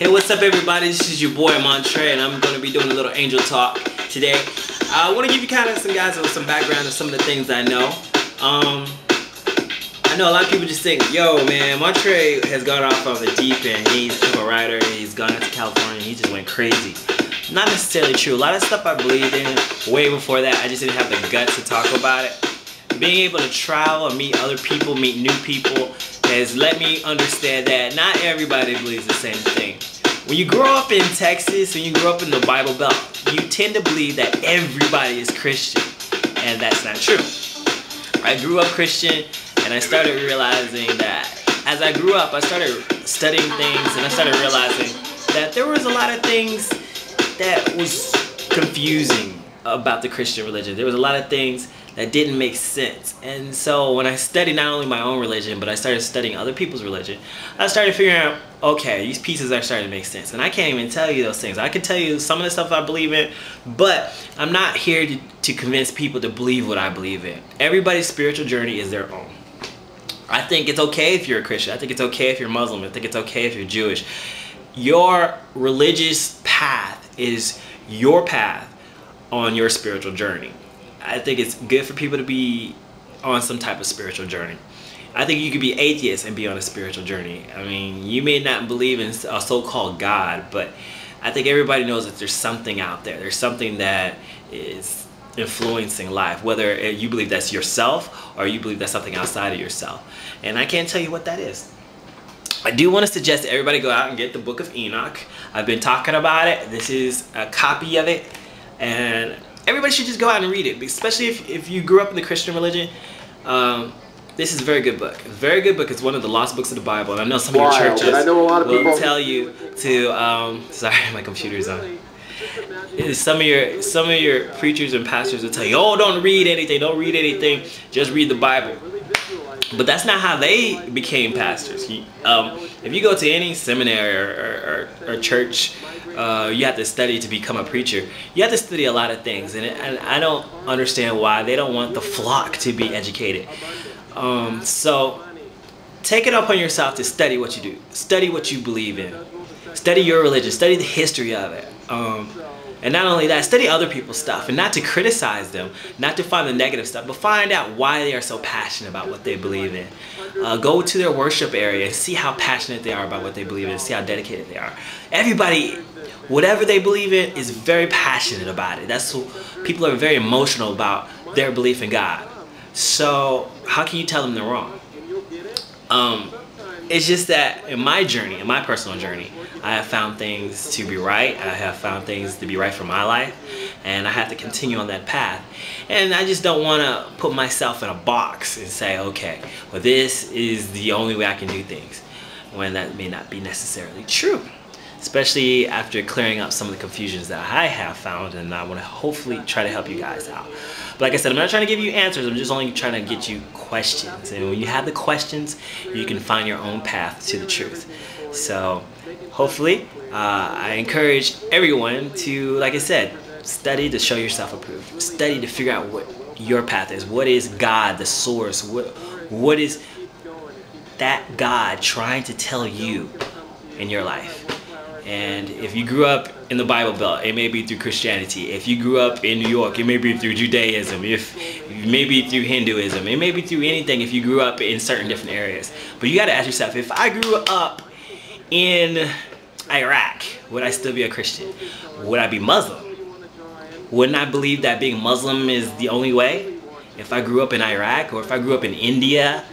Hey, what's up everybody? This is your boy Montre, and I'm going to be doing a little angel talk today. I want to give you kind of some guys with some background of some of the things I know. I know a lot of people just think, yo man, Montre has gone off on the deep end. He's a writer, he's gone out to California, he just went crazy. Not necessarily true. A lot of stuff I believed in way before that, I just didn't have the guts to talk about it. Being able to travel and meet other people, meet new people, has let me understand that not everybody believes the same thing. When you grow up in Texas, when you grow up in the Bible Belt, you tend to believe that everybody is Christian, and that's not true. I grew up Christian, and I started realizing that as I grew up, I started studying things, and I started realizing that there was a lot of things that was confusing about the Christian religion. There was a lot of things that didn't make sense. And so when I studied not only my own religion, but I started studying other people's religion, I started figuring out, okay, these pieces are starting to make sense. And I can't even tell you those things. I can tell you some of the stuff I believe in, but I'm not here to convince people to believe what I believe in. Everybody's spiritual journey is their own. I think it's okay if you're a Christian. I think it's okay if you're Muslim. I think it's okay if you're Jewish. Your religious path is your path on your spiritual journey. I think it's good for people to be on some type of spiritual journey. I think you could be atheist and be on a spiritual journey. I mean, you may not believe in a so-called God, but I think everybody knows that there's something out there. There's something that is influencing life, whether you believe that's yourself or you believe that's something outside of yourself. And I can't tell you what that is. I do want to suggest that everybody go out and get the Book of Enoch. I've been talking about it. This is a copy of it, and everybody should just go out and read it, especially if you grew up in the Christian religion. This is a very good book. It's a very good book. It's one of the lost books of the Bible, and I know some of your churches will tell you to. Sorry, my computer's on. Some of your preachers and pastors will tell you, oh, don't read anything. Don't read anything. Just read the Bible. But that's not how they became pastors. If you go to any seminary or church, you have to study to become a preacher. You have to study a lot of things, and I don't understand why they don't want the flock to be educated. So take it upon yourself to study what you do. Study what you believe in. Study your religion. Study the history of it. And not only that, study other people's stuff, and not to criticize them, not to find the negative stuff, but find out why they are so passionate about what they believe in. Go to their worship area and see how passionate they are about what they believe in, see how dedicated they are. Everybody, whatever they believe in, is very passionate about it. That's what, people are very emotional about their belief in God. So how can you tell them they're wrong? It's just that in my journey, in my personal journey, I have found things to be right. I have found things to be right for my life, and I have to continue on that path. And I just don't want to put myself in a box and say, okay, well, this is the only way I can do things, when that may not be necessarily true. Especially after clearing up some of the confusions that I have found, and I want to hopefully try to help you guys out. But like I said, I'm not trying to give you answers, I'm just only trying to get you questions. And when you have the questions, you can find your own path to the truth. So hopefully, I encourage everyone to, like I said, study to show yourself approved. Study to figure out what your path is. What is God, the source? What is that God trying to tell you in your life? And if you grew up in the Bible Belt, it may be through Christianity. If you grew up in New York, it may be through Judaism. If maybe through Hinduism, it may be through anything if you grew up in certain different areas. But you got to ask yourself, if I grew up in Iraq, would I still be a Christian? Would I be Muslim? Wouldn't I believe that being Muslim is the only way? If I grew up in Iraq, or if I grew up in India,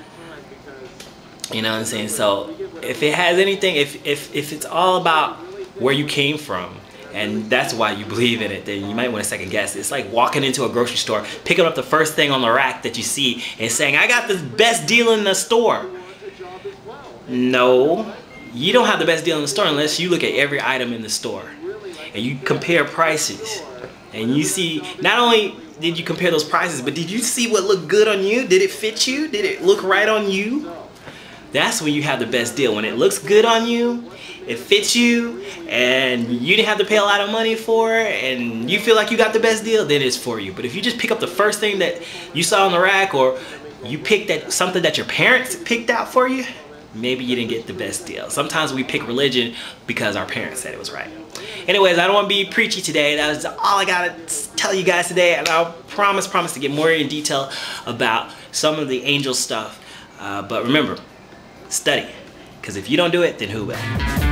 you know what I'm saying? So if it has anything, if it's all about where you came from, and that's why you believe in it, then you might want to second guess it. It's like walking into a grocery store, picking up the first thing on the rack that you see and saying, I got the best deal in the store. No, you don't have the best deal in the store unless you look at every item in the store and you compare prices, and you see, not only did you compare those prices, but did you see what looked good on you? Did it fit you? Did it look right on you? That's when you have the best deal. When it looks good on you, it fits you, and you didn't have to pay a lot of money for it, and you feel like you got the best deal, then it's for you. But if you just pick up the first thing that you saw on the rack, or you picked something that your parents picked out for you, maybe you didn't get the best deal. Sometimes we pick religion because our parents said it was right. Anyways, I don't want to be preachy today. That was all I gotta tell you guys today, and I'll promise to get more in detail about some of the angel stuff. But remember, study, because if you don't do it, then who will?